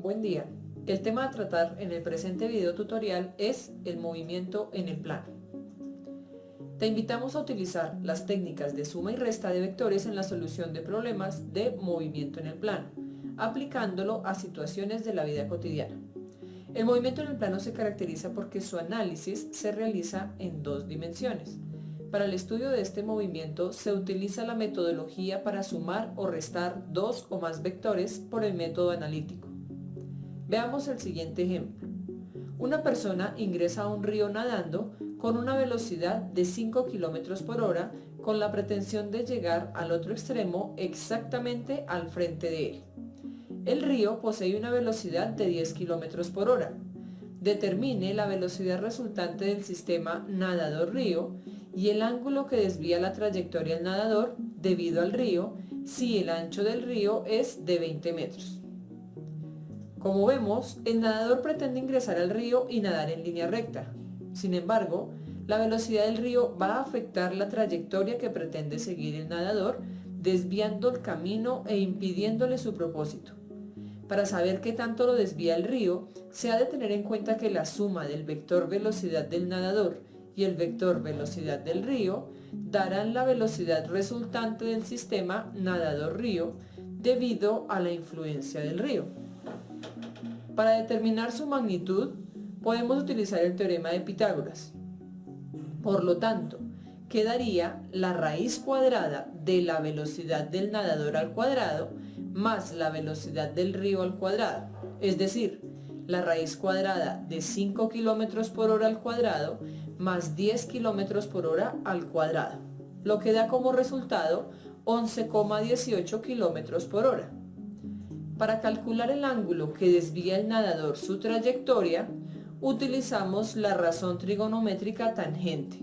Buen día. El tema a tratar en el presente video tutorial es el movimiento en el plano. Te invitamos a utilizar las técnicas de suma y resta de vectores en la solución de problemas de movimiento en el plano, aplicándolo a situaciones de la vida cotidiana. El movimiento en el plano se caracteriza porque su análisis se realiza en dos dimensiones. Para el estudio de este movimiento se utiliza la metodología para sumar o restar dos o más vectores por el método analítico. Veamos el siguiente ejemplo. Una persona ingresa a un río nadando con una velocidad de 5 km por hora con la pretensión de llegar al otro extremo exactamente al frente de él. El río posee una velocidad de 10 km por hora. Determine la velocidad resultante del sistema nadador-río y el ángulo que desvía la trayectoria del nadador debido al río si el ancho del río es de 20 metros. Como vemos, el nadador pretende ingresar al río y nadar en línea recta. Sin embargo, la velocidad del río va a afectar la trayectoria que pretende seguir el nadador, desviando el camino e impidiéndole su propósito. Para saber qué tanto lo desvía el río, se ha de tener en cuenta que la suma del vector velocidad del nadador y el vector velocidad del río darán la velocidad resultante del sistema nadador-río debido a la influencia del río. Para determinar su magnitud, podemos utilizar el teorema de Pitágoras. Por lo tanto, quedaría la raíz cuadrada de la velocidad del nadador al cuadrado más la velocidad del río al cuadrado, es decir, la raíz cuadrada de 5 km por hora al cuadrado más 10 km por hora al cuadrado, lo que da como resultado 11,18 km por hora. Para calcular el ángulo que desvía el nadador su trayectoria, utilizamos la razón trigonométrica tangente.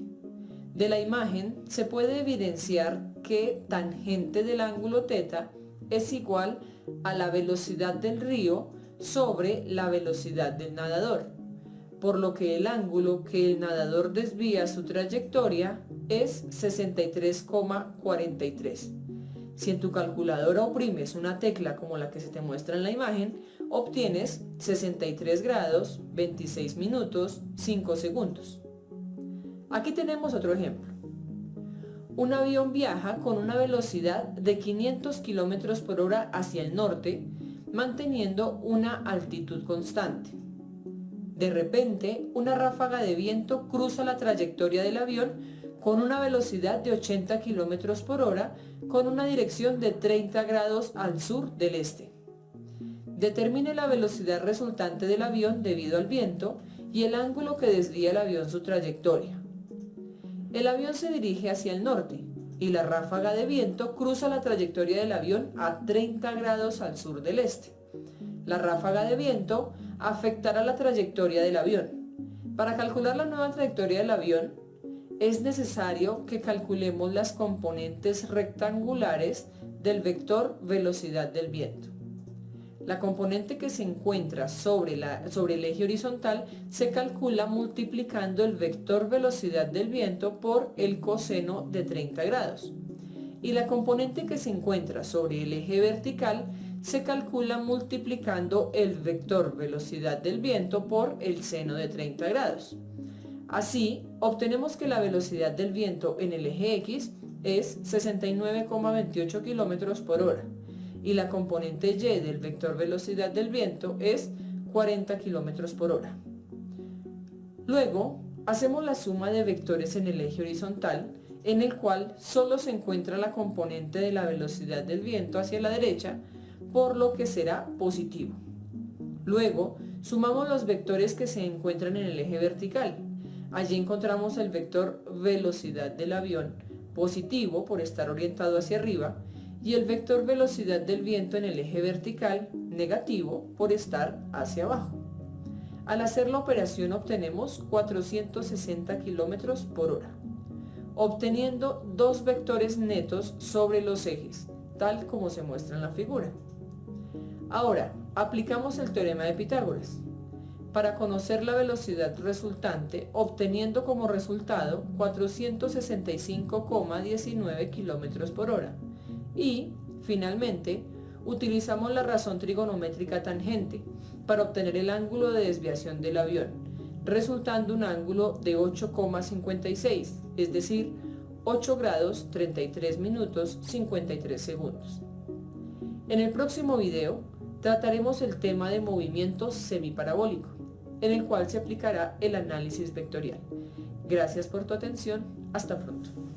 De la imagen se puede evidenciar que tangente del ángulo θ es igual a la velocidad del río sobre la velocidad del nadador, por lo que el ángulo que el nadador desvía su trayectoria es 63,43. Si en tu calculadora oprimes una tecla como la que se te muestra en la imagen, obtienes 63 grados, 26 minutos, 5 segundos. Aquí tenemos otro ejemplo. Un avión viaja con una velocidad de 500 km por hora hacia el norte, manteniendo una altitud constante. De repente, una ráfaga de viento cruza la trayectoria del avión con una velocidad de 80 km por hora con una dirección de 30 grados al sur del este. Determine la velocidad resultante del avión debido al viento y el ángulo que desvía el avión su trayectoria. El avión se dirige hacia el norte y la ráfaga de viento cruza la trayectoria del avión a 30 grados al sur del este. La ráfaga de viento afectará la trayectoria del avión. Para calcular la nueva trayectoria del avión, es necesario que calculemos las componentes rectangulares del vector velocidad del viento. La componente que se encuentra sobre el eje horizontal se calcula multiplicando el vector velocidad del viento por el coseno de 30 grados. Y la componente que se encuentra sobre el eje vertical se calcula multiplicando el vector velocidad del viento por el seno de 30 grados. Así, obtenemos que la velocidad del viento en el eje X es 69,28 km por hora y la componente Y del vector velocidad del viento es 40 km por hora. Luego, hacemos la suma de vectores en el eje horizontal, en el cual solo se encuentra la componente de la velocidad del viento hacia la derecha, por lo que será positivo. Luego, sumamos los vectores que se encuentran en el eje vertical. Allí encontramos el vector velocidad del avión, positivo por estar orientado hacia arriba, y el vector velocidad del viento en el eje vertical, negativo por estar hacia abajo. Al hacer la operación obtenemos 460 km por hora, obteniendo dos vectores netos sobre los ejes, tal como se muestra en la figura. Ahora, aplicamos el teorema de Pitágoras para conocer la velocidad resultante, obteniendo como resultado 465,19 km por hora y, finalmente, utilizamos la razón trigonométrica tangente para obtener el ángulo de desviación del avión, resultando un ángulo de 8,56, es decir, 8 grados 33 minutos 53 segundos. En el próximo video trataremos el tema de movimiento semiparabólico, en el cual se aplicará el análisis vectorial. Gracias por tu atención. Hasta pronto.